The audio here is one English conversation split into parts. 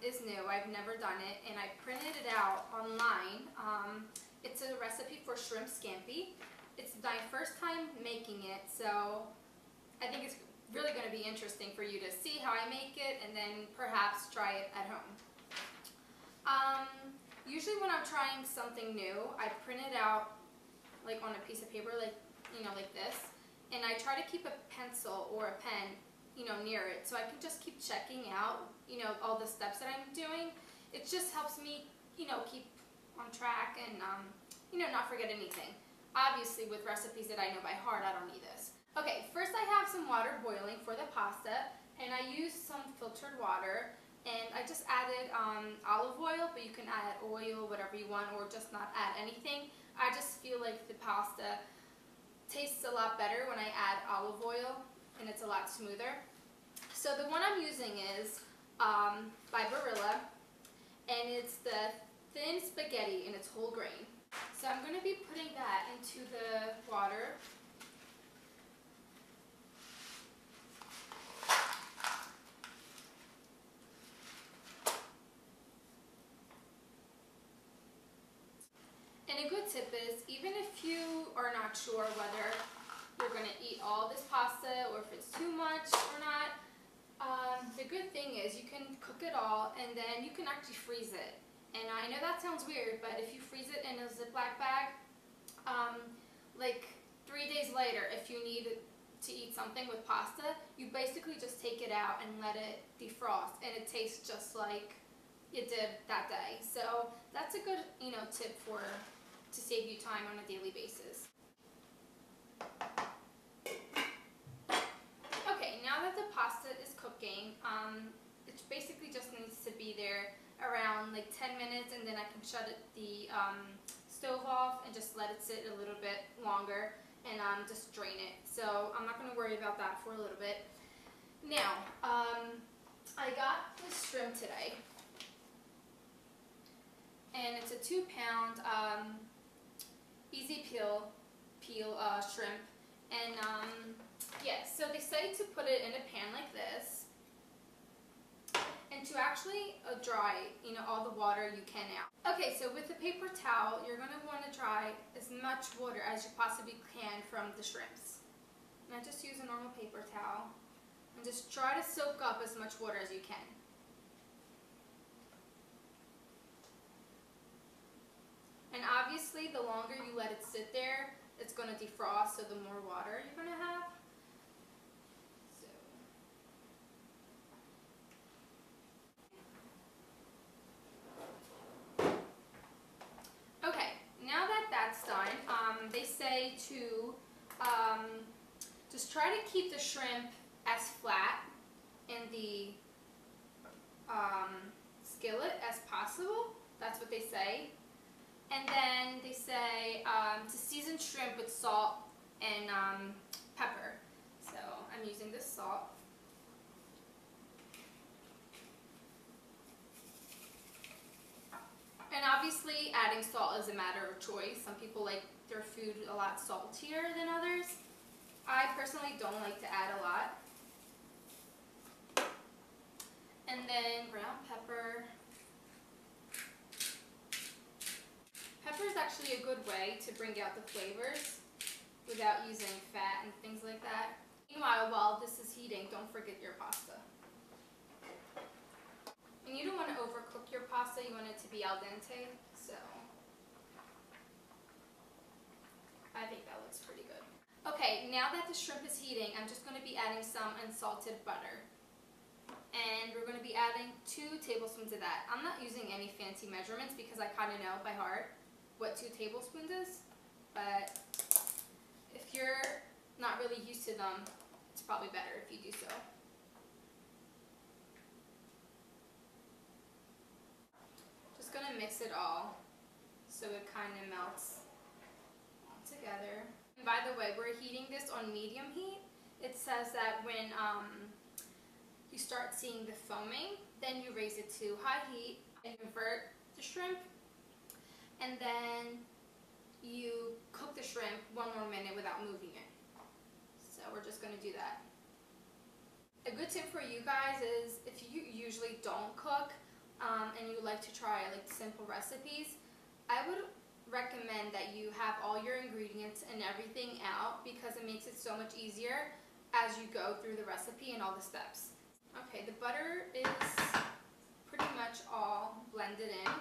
is new. I've never done it, and I printed it out online. It's a recipe for shrimp scampi. It's my first time making it, so I think it's really going to be interesting for you to see how I make it and then perhaps try it at home. Usually when I'm trying something new, I print it out like on a piece of paper, like, you know, like this, and I try to keep a pencil or a pen, you know, near it, so I can just keep checking out, you know, all the steps that I'm doing. It just helps me, you know, keep on track and, you know, not forget anything. Obviously, with recipes that I know by heart, I don't need this. Okay, first I have some water boiling for the pasta, and I used some filtered water, and I just added olive oil, but you can add oil, whatever you want, or just not add anything. I just feel like the pasta tastes a lot better when I add olive oil, and it's a lot smoother. So the one I'm using is by Barilla, and it's the thin spaghetti, and it's whole grain. So I'm going to be putting that into the water. And a good tip is, even if you are not sure whether you're going to eat all this pasta or if it's too much or not, the good thing is you can cook it all and then you can actually freeze it. And I know that sounds weird, but if you freeze it in a Ziploc bag, like 3 days later, if you need to eat something with pasta, you basically just take it out and let it defrost, and it tastes just like you did that day. So that's a good, you know, tip to save you time on a daily basis. Okay, now that the pasta is cooking, it basically just needs to be there around like 10 minutes, and then I can shut the stove off and just let it sit a little bit longer and just drain it. So I'm not going to worry about that for a little bit. Now, I got this shrimp today, and it's a 2-pound easy peel shrimp, and yeah, so they say to put it in a pan like this, and to actually dry, you know, all the water you can out. Okay, so with a paper towel, you're going to want to dry as much water as you possibly can from the shrimps. And I just use a normal paper towel, and just try to soak up as much water as you can. And obviously, the longer you let it sit there, it's going to defrost, so the more water you're going to have. They say to just try to keep the shrimp as flat in the skillet as possible. That's what they say. And then they say to season shrimp with salt and pepper. So I'm using this salt. And obviously adding salt is a matter of choice. Some people like their food a lot saltier than others. I personally don't like to add a lot. And then brown pepper. Pepper is actually a good way to bring out the flavors without using fat and things like that. Meanwhile, while this is heating, don't forget your pasta. And you don't want to overcook your pasta, you want it to be al dente, so I think that looks pretty good. Okay, now that the shrimp is heating, I'm just going to be adding some unsalted butter. And we're going to be adding 2 tablespoons of that. I'm not using any fancy measurements because I kind of know by heart what 2 tablespoons is, but if you're not really used to them, it's probably better if you do so. Going to mix it all so it kind of melts all together. And by the way, we're heating this on medium heat. It says that when you start seeing the foaming, then you raise it to high heat and convert the shrimp, and then you cook the shrimp 1 more minute without moving it. So we're just going to do that. A good tip for you guys is, if you usually don't cook, and you like to try like simple recipes, I would recommend that you have all your ingredients and everything out, because it makes it so much easier as you go through the recipe and all the steps. Okay, the butter is pretty much all blended in.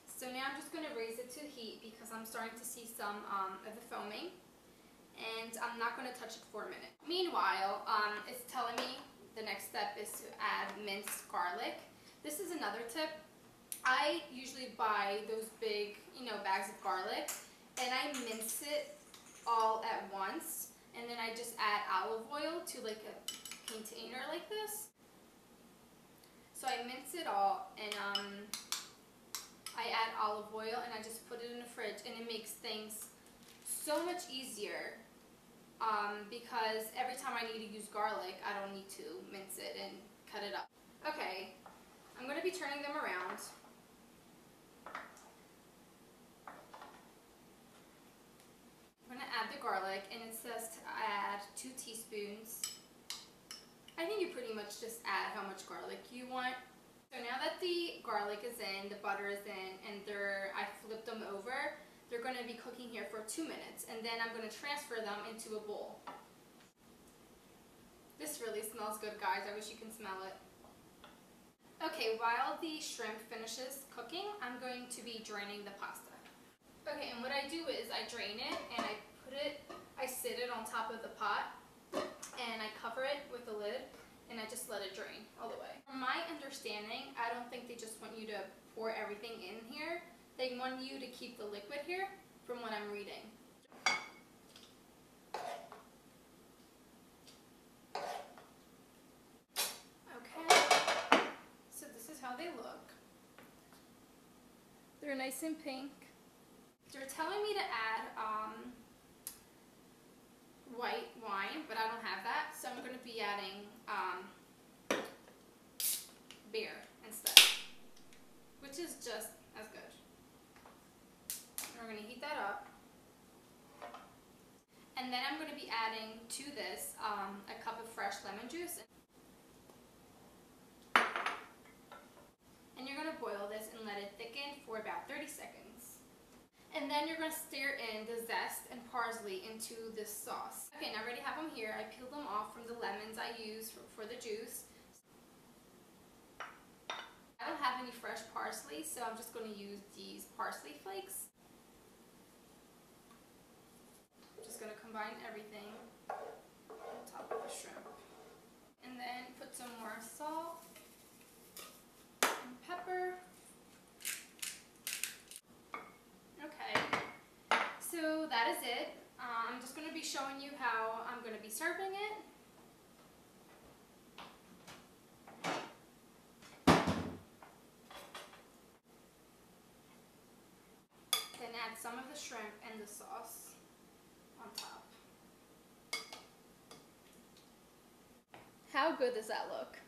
So now I'm just going to raise it to heat because I'm starting to see some of the foaming, and I'm not going to touch it for a minute. Meanwhile, it's telling me the next step is to add minced garlic. This is another tip. I usually buy those big, bags of garlic, and I mince it all at once, and then I just add olive oil to like a container like this. So I mince it all, and I add olive oil, and I just put it in the fridge, and it makes things so much easier because every time I need to use garlic, I don't need to mince it and cut it up. Okay, I'm going to be turning them around. I'm going to add the garlic, and it says to add 2 teaspoons. I think you pretty much just add how much garlic you want. So now that the garlic is in, the butter is in, and I flipped them over, they're going to be cooking here for 2 minutes, and then I'm going to transfer them into a bowl. This really smells good, guys. I wish you can smell it. Okay, while the shrimp finishes cooking, I'm going to be draining the pasta. Okay, and what I do is I drain it, and I sit it on top of the pot, and I cover it with a lid, and I just let it drain all the way. From my understanding, I don't think they just want you to pour everything in here. They want you to keep the liquid here, from what I'm reading. Okay, so this is how they look. They're nice and pink. They're telling me to add white wine, but I don't have that, so I'm going to be adding beer instead, which is just as good. And we're going to heat that up, and then I'm going to be adding to this a cup of fresh lemon juice, and you're going to boil this and let it thicken for about 30 seconds. And then you're going to stir in the zest and parsley into this sauce. Okay, now I already have them here. I peeled them off from the lemons I used for the juice. I don't have any fresh parsley, so I'm just going to use these parsley flakes. I'm just going to combine everything on top of the shrimp. And then put some more salt and pepper. So that is it. I'm just going to be showing you how I'm going to be serving it. Then add some of the shrimp and the sauce on top. How good does that look?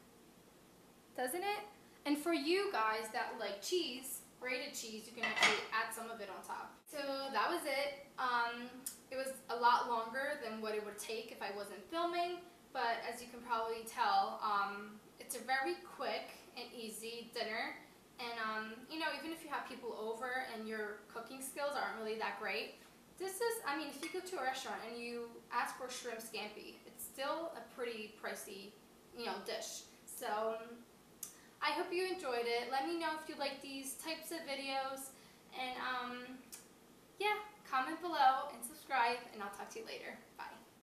Doesn't it? And for you guys that like cheese, grated cheese, you can actually add some of it on top. So that was it. It was a lot longer than what it would take if I wasn't filming, but as you can probably tell, it's a very quick and easy dinner. And even if you have people over and your cooking skills aren't really that great, this is, if you go to a restaurant and you ask for shrimp scampi, it's still a pretty pricey, dish. So I hope you enjoyed it. Let me know if you like these types of videos, and yeah, comment below and subscribe, and I'll talk to you later. Bye.